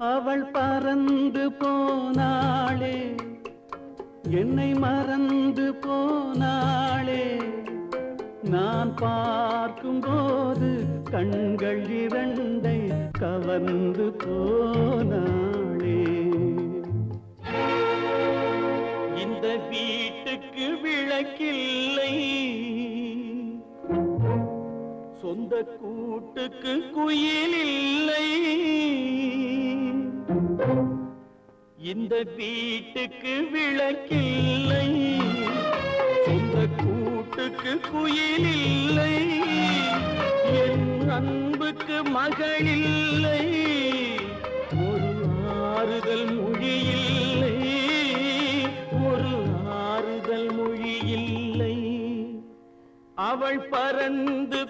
அவள் பறந்து போனாளே, என்னை மறந்து போனாளே. நான் பார்க்கும்போது கண்கள் இரண்டை கவர்ந்து போனாளே. இந்த வீட்டுக்கு விளக்கில்லை, சொந்த கூட்டுக்கு குயில் இல்லை. இந்த வீட்டுக்கு விளக்கில்லை, சொந்த கூட்டுக்கு குயில் இல்லை. என் அன்புக்கு மகள் இல்லை, ஒரு ஆறுதல் மொழி இல்லை, ஒரு ஆறுதல் மொழி இல்லை. அவள் பறந்து